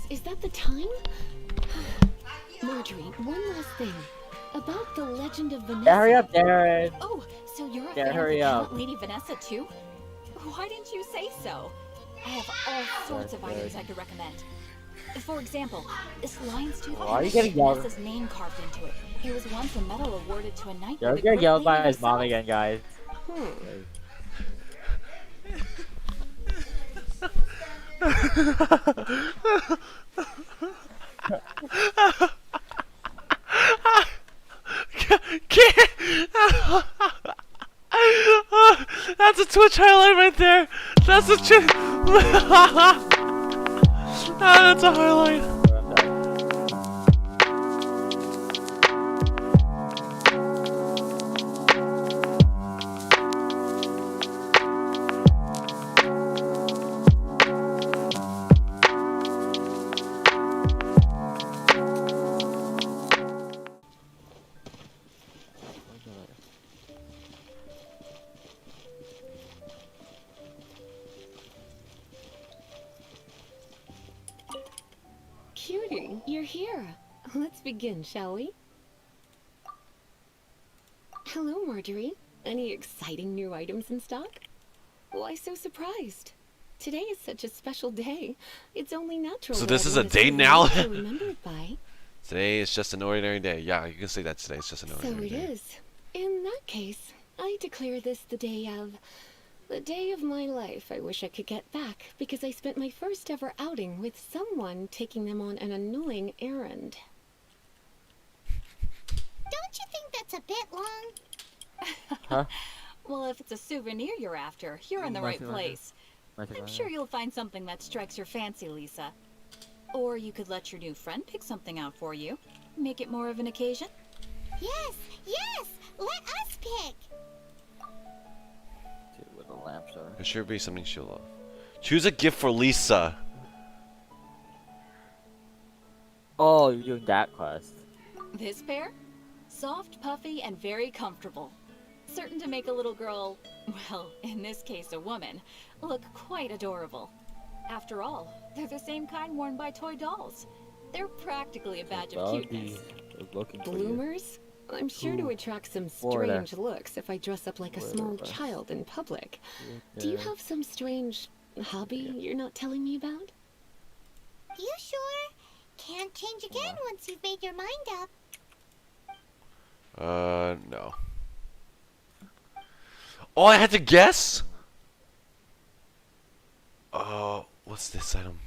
Is that the time? Marjorie, one last thing. About the legend of Vanessa. Hurry up, Darren. Oh, so you're a Yeah, fan hurry of up. Count Lady Vanessa too? Why didn't you say so? I have all sorts of items I could recommend. For example, this lion's tooth Why are you has getting yelled? Vanessa's name carved into it. It was once a medal awarded to a knight. You're by the getting great yelled by lady his mom herself. again, guys. That's a Twitch highlight right there. That's a that's a highlight. Cutie, you're here. Let's begin, shall we? Hello, Marjorie. Any exciting new items in stock? Why so surprised? Today is such a special day. It's only natural. So that this I'd is a want to day see now? what you're remembered by. Today is just an ordinary day. Yeah, you can say that today. It's just an So ordinary it day. is. In that case, I declare this the day of my life I wish I could get back, because I spent my first ever outing with someone taking them on an annoying errand. Don't you think that's a bit long? Huh? Well, if it's a souvenir you're after, you're in the right place. I'm sure you'll find something that strikes your fancy, Lisa. Or you could let your new friend pick something out for you. Make it more of an occasion. Yes, yes! Let us pick! With a lamp star. There should be something she'll love. Choose a gift for Lisa. Oh, you're doing that quest. This pair? Soft, puffy, and very comfortable. Certain to make a little girl, well, in this case a woman, look quite adorable. After all, they're the same kind worn by toy dolls. They're practically a badge of cuteness. Looking for you. Bloomers? I'm sure to attract some Florida. strange looks if I dress up like a small Florida. child in public. Do you have some strange hobby you're not telling me about? You sure? Can't change again once you've made your mind up. No. Oh, I had to guess? What's this item?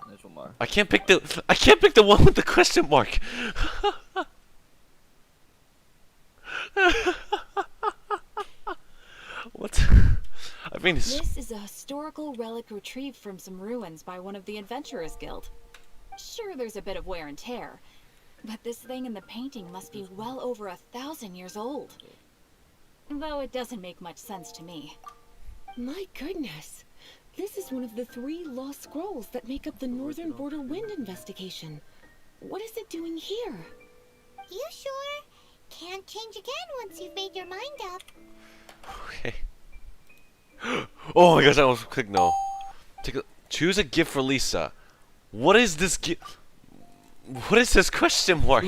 There's one more. I can't pick the one with the question mark. What? I mean, it's... This is a historical relic retrieved from some ruins by one of the Adventurers Guild. Sure, there's a bit of wear and tear, but this thing in the painting must be well over 1,000 years old. Though it doesn't make much sense to me. My goodness! This is one of the 3 lost scrolls that make up the Northern Border Wind investigation. What is it doing here? You sure? Can't change again once you've made your mind up. Okay. Oh my gosh, I almost clicked no. Choose a gift for Lisa. What is this gift? What is this question mark?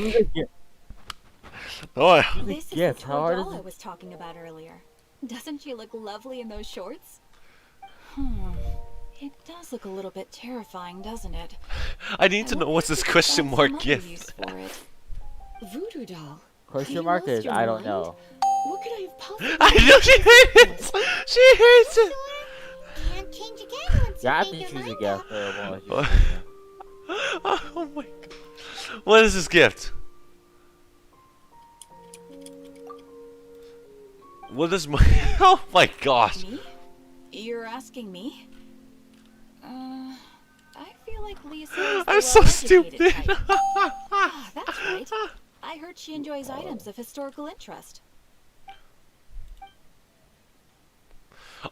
Oh, This is the gift. toy How hard doll is I was talking about earlier. Doesn't she look lovely in those shorts? It does look a little bit terrifying, doesn't it? I need to know what's this question mark gift. For it. Voodoo doll. Question You mark lost is your I don't mind? know. What could I have possibly I know she hates it. She hates it. Can't change again once You have you've to made your choose a mind gift up. or it won't let you. Oh my god. What is this gift? What is my... Oh my gosh. Me? You're asking me? I feel like Lisa is the I'm so well-educated stupid. type. Ah, that's right. I heard she enjoys items of historical interest.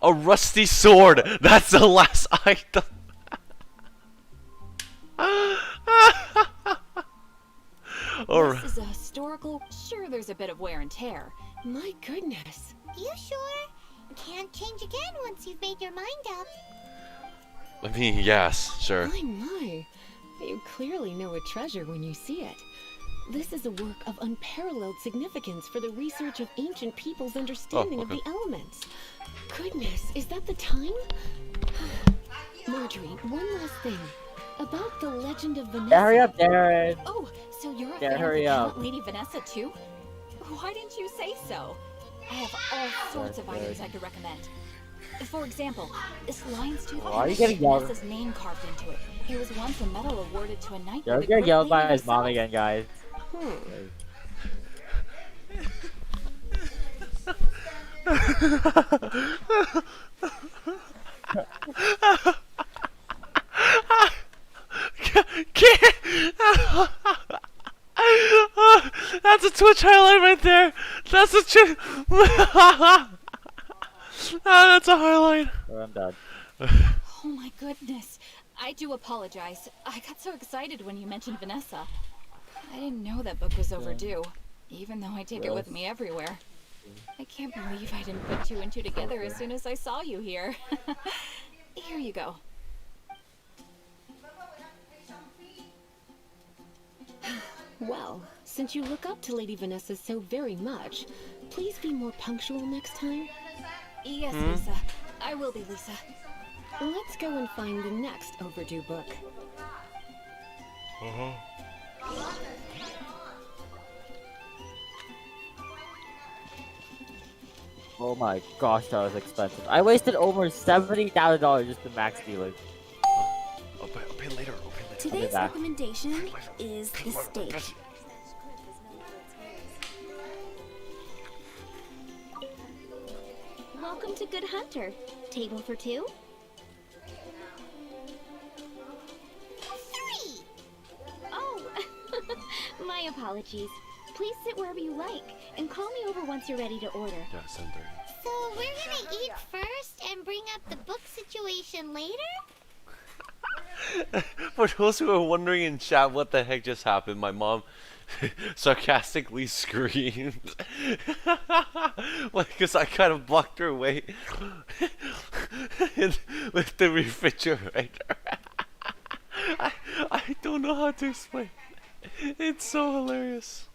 A rusty sword. That's the last item. Alright. This is a historical... Sure, there's a bit of wear and tear. My goodness. You sure? Can't change again once you've made your mind up. I mean, yes, sure. My. You clearly know a treasure when you see it. This is a work of unparalleled significance for the research of ancient people's understanding of okay. the elements. Goodness, is that the time? Marjorie, one last thing. About the legend of Vanessa. Hurry up, Darren. Oh, so you're a Yeah, fan of hurry the up. Count Lady Vanessa too? Why didn't you say so? I have all sorts of items I could recommend. For example, this lion's tooth Why are you has getting yelled? Vanessa's name carved into it. It was once a medal awarded to a knight. You're by the getting great yelled by lady his mom herself. again, guys. That's a Twitch highlight right there. That's a that's a highlight. Or I'm done. Oh my goodness. I do apologize. I got so excited when you mentioned Vanessa. I didn't know that book was overdue, even though I take it with me everywhere. I can't believe I didn't put two and two together as soon as I saw you here. Here you go. Well, since you look up to Lady Vanessa so very much, please be more punctual next time. Yes, Lisa. I will be, Lisa. Let's go and find the next overdue book. Oh my gosh, that was expensive. I wasted over $70,000 just to max dealing. I'll pay later. I'll pay later. Today's back. recommendation is the steak. Welcome to Good Hunter. Table for two? 3. Oh, my apologies. Please sit wherever you like, and call me over once you're ready to order. Yeah, 7:30. So we're gonna eat first and bring up the book situation later? For those who are wondering in chat what the heck just happened, my mom sarcastically screamed. Because I kind of blocked her way with the refrigerator. I don't know how to explain. It's so hilarious.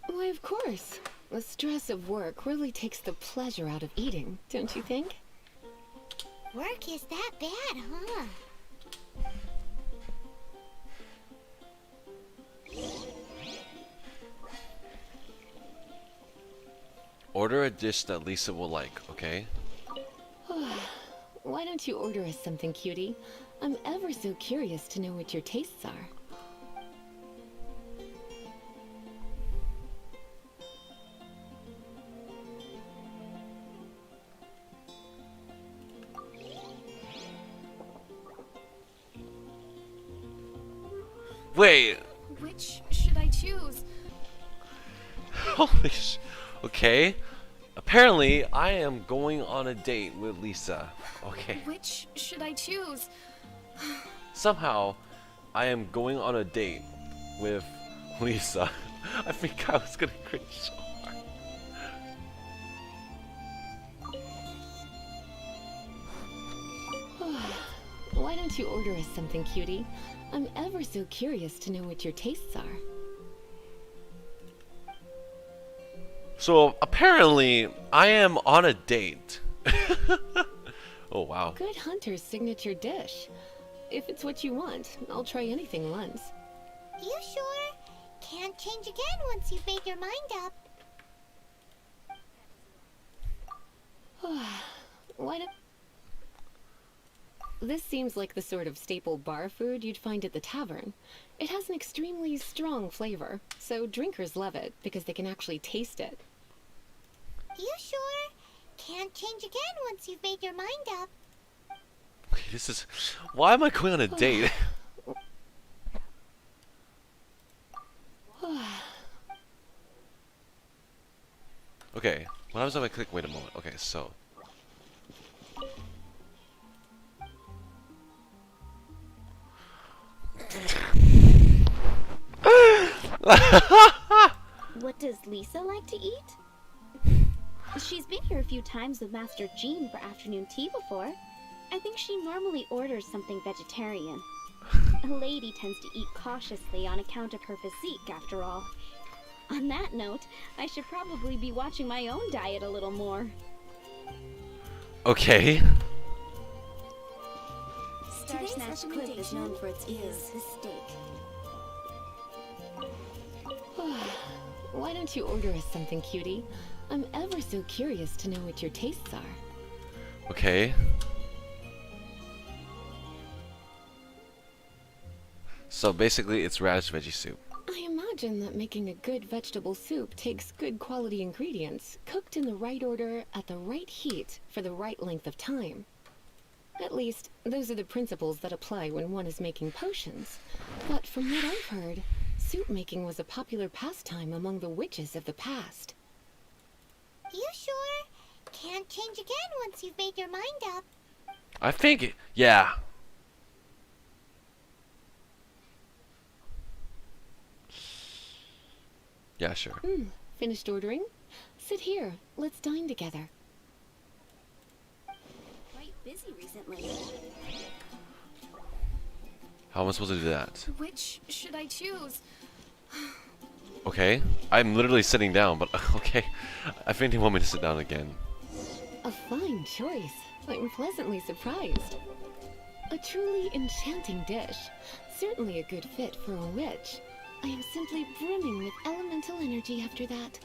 Why, of course. The stress of work really takes the pleasure out of eating, don't you think? Work is that bad, huh? Order a dish that Lisa will like, okay? Why don't you order us something, cutie? I'm ever so curious to know what your tastes are. Wait! Which should I choose? Holy sh... Okay. Apparently, I am going on a date with Lisa. Okay. Which should I choose? Somehow, I am going on a date with Lisa. I think I was gonna cringe so hard. Why don't you order us something, cutie? I'm ever so curious to know what your tastes are. So, apparently, I am on a date. Oh, wow. Good Hunter's signature dish. If it's what you want, I'll try anything once. You sure? Can't change again once you've made your mind up. Why don't... This seems like the sort of staple bar food you'd find at the tavern. It has an extremely strong flavor, so drinkers love it because they can actually taste it. You sure? Can't change again once you've made your mind up. This is... Why am I going on a date? Okay, what happens if I click wait a moment? Okay, so... What does Lisa like to eat? She's been here a few times with Master Jean for afternoon tea before. I think she normally orders something vegetarian. A lady tends to eat cautiously on account of her physique, after all. On that note, I should probably be watching my own diet a little more. Okay. Star Snatch Cliff is known for its eels, the steak. Why don't you order us something, cutie? I'm ever so curious to know what your tastes are. Okay. So basically, it's radish veggie soup. I imagine that making a good vegetable soup takes good quality ingredients, cooked in the right order, at the right heat, for the right length of time. At least, those are the principles that apply when one is making potions. But from what I've heard, soup making was a popular pastime among the witches of the past. You sure? Can't change again once you've made your mind up. I think, yeah. Yeah, sure. Finished ordering? Sit here. Let's dine together. Quite busy recently. How am I supposed to do that? Which should I choose? Okay. I'm literally sitting down, but okay. I think they want me to sit down again. A fine choice. I'm pleasantly surprised. A truly enchanting dish. Certainly a good fit for a witch. I am simply brimming with elemental energy after that.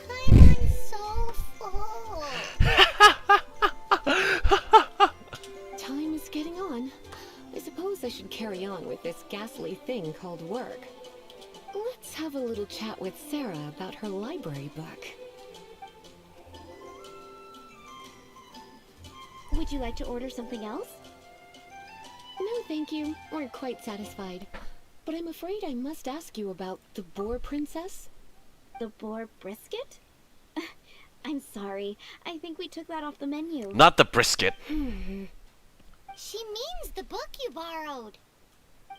I'm so full. Time is getting on. I suppose I should carry on with this ghastly thing called work. Let's have a little chat with Sarah about her library book. Would you like to order something else? No, thank you. We're quite satisfied. But I'm afraid I must ask you about the Boar Princess. The boar brisket? I'm sorry. I think we took that off the menu. Not the brisket. She means the book you borrowed.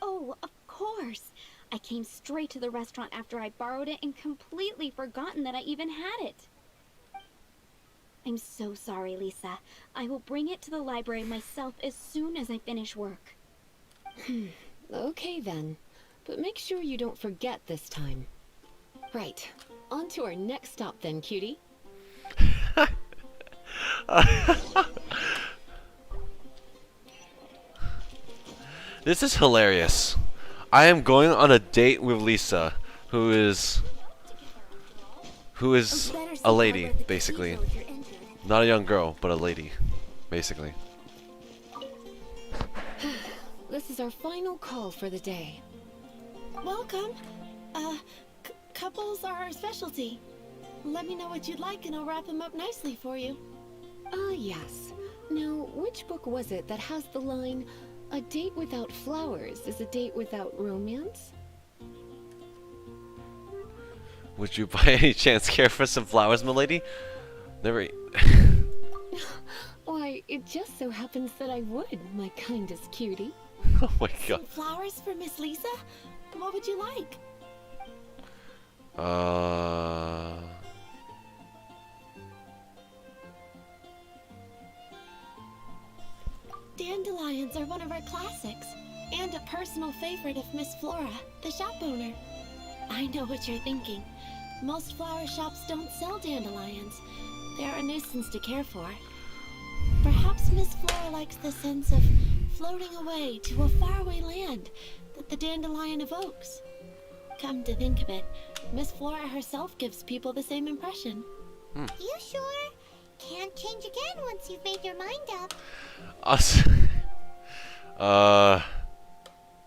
Oh, of course. I came straight to the restaurant after I borrowed it and completely forgotten that I even had it. I'm so sorry, Lisa. I will bring it to the library myself as soon as I finish work. Okay then. But make sure you don't forget this time. Right. On to our next stop then, cutie. This is hilarious. I am going on a date with Lisa, who is a lady, basically. Not a young girl, but a lady, basically. This is our final call for the day. Welcome. Couples are our specialty. Let me know what you'd like and I'll wrap them up nicely for you. Yes. Now, which book was it that has the line, "A date without flowers is a date without romance"? Would you by any chance care for some flowers, milady? Never. Why, it just so happens that I would, my kindest cutie. Oh my god. Some flowers for Miss Lisa? What would you like? Dandelions are one of our classics, and a personal favorite of Miss Flora, the shop owner. I know what you're thinking. Most flower shops don't sell dandelions. They're a nuisance to care for. Perhaps Miss Flora likes the sense of floating away to a faraway land that the dandelion evokes. Come to think of it, Miss Flora herself gives people the same impression. You sure? Can't change again once you've made your mind up. Us.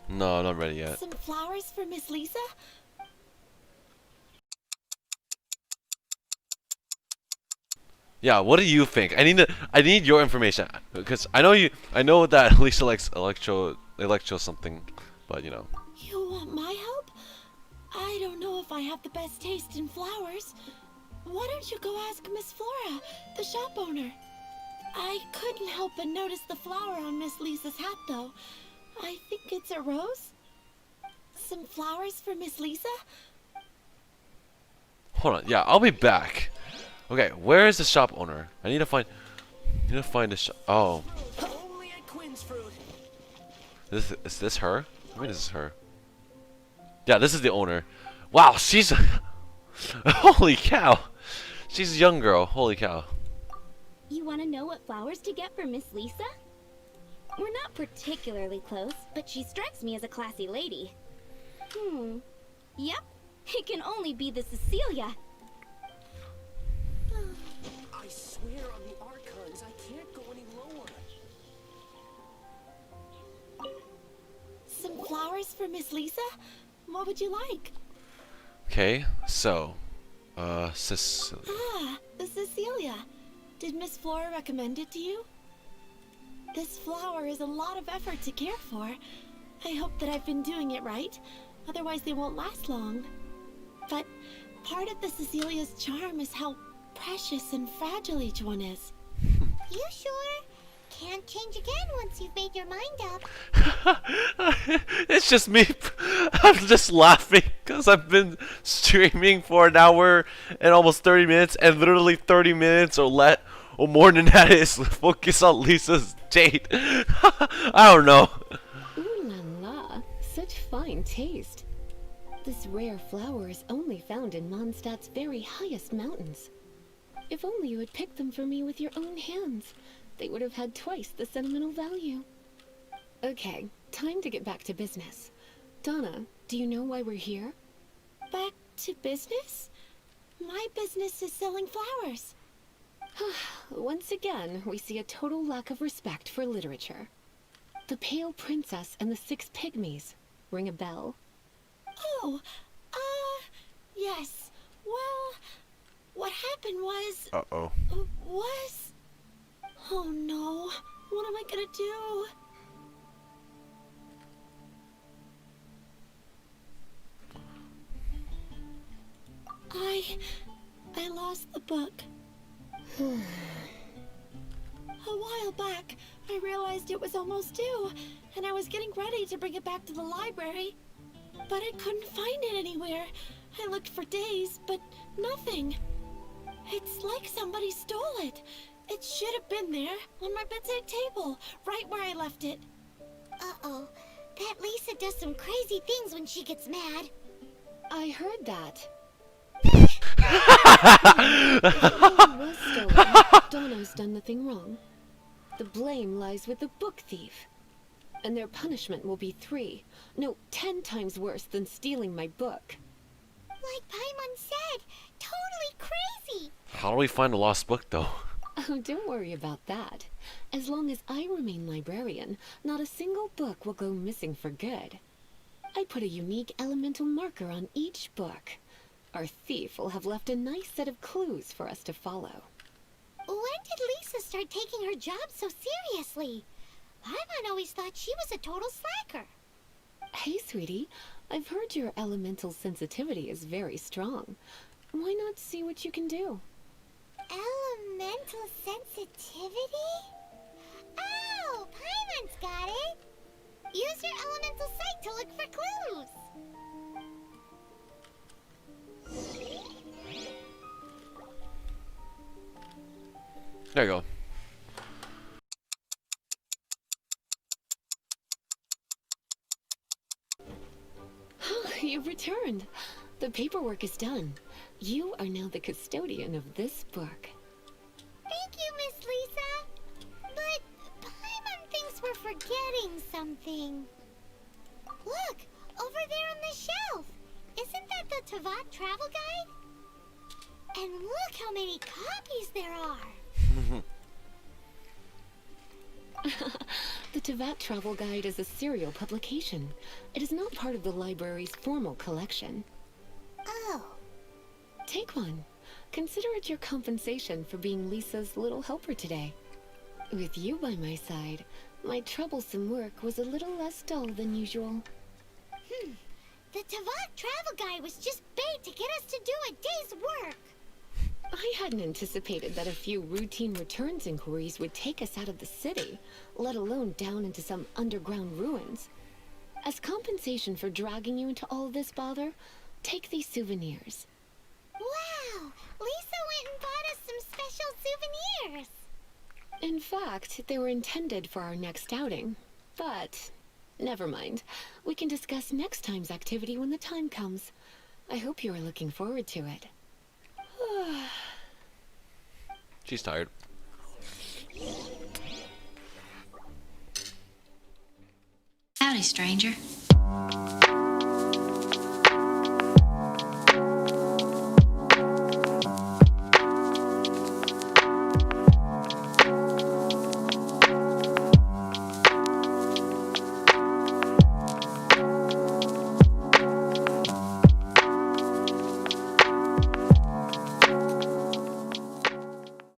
No, not ready yet. Some flowers for Miss Lisa? Yeah, what do you think? I need your information because I know that Lisa likes electro something, but you know. You want my help? I don't know if I have the best taste in flowers. Why don't you go ask Miss Flora, the shop owner? I couldn't help but notice the flower on Miss Lisa's hat, though. I think it's a rose. Some flowers for Miss Lisa? Hold on. Yeah, I'll be back. Okay, where is the shop owner? I need to find the shop. Oh. Only at Quinn's Fruit. Is this her? I mean, this is her. Yeah, this is the owner. Wow, she's holy cow. She's a young girl. Holy cow. You want to know what flowers to get for Miss Lisa? We're not particularly close, but she strikes me as a classy lady. Yep, it can only be the Cecilia. I swear on the Archons, I can't go any lower. Some flowers for Miss Lisa? What would you like? Okay, so, Ah, the Cecilia. Did Miss Flora recommend it to you? This flower is a lot of effort to care for. I hope that I've been doing it right. Otherwise they won't last long. But part of the Cecilia's charm is how precious and fragile each one is. You sure? Can't change again once you've made your mind up. it's just me. I'm just laughing because I've been streaming for an hour and almost 30 minutes, and literally 30 minutes or more than that is focus on Lisa's date. I don't know. Ooh la la, such fine taste. This rare flower is only found in Mondstadt's very highest mountains. If only you had picked them for me with your own hands, they would have had twice the sentimental value. Okay, time to get back to business. Donna, do you know why we're here? Back to business? My business is selling flowers. Once again, we see a total lack of respect for literature. The Pale Princess and the Six Pygmies. Ring a bell? Oh, yes. Well, what happened was... Uh-oh. Oh no, what am I gonna do? I lost the book. A while back, I realized it was almost due, and I was getting ready to bring it back to the library. But I couldn't find it anywhere. I looked for days, but nothing. It's like somebody stole it. It should have been there, on my bedside table, right where I left it. Uh-oh. That Lisa does some crazy things when she gets mad. I heard that. If the book was stolen, Donna's done nothing wrong. The blame lies with the book thief. And their punishment will be 10 times worse than stealing my book. Like Paimon said, totally crazy. How do we find a lost book, though? Oh, don't worry about that. As long as I remain librarian, not a single book will go missing for good. I put a unique elemental marker on each book. Our thief will have left a nice set of clues for us to follow. When did Lisa start taking her job so seriously? Paimon always thought she was a total slacker. Hey, sweetie, I've heard your elemental sensitivity is very strong. Why not see what you can do? Elemental sensitivity? Oh, Paimon's got it. Use your elemental sight to look for clues. There you go. You've returned. The paperwork is done. You are now the custodian of this book. Thank you, Miss Lisa. But Paimon thinks we're forgetting something. Look, over there on the shelf. Isn't that the Tavat travel guide? And look how many copies there are. The Tavat Travel Guide is a serial publication. It is not part of the library's formal collection. Oh. Take one. Consider it your compensation for being Lisa's little helper today. With you by my side, my troublesome work was a little less dull than usual. The Tavat travel guide was just bait to get us to do a day's work. I hadn't anticipated that a few routine returns inquiries would take us out of the city, let alone down into some underground ruins. As compensation for dragging you into all this bother, take these souvenirs. Wow! In fact, they were intended for our next outing. But, never mind. We can discuss next time's activity when the time comes. I hope you are looking forward to it. She's tired. Howdy, stranger.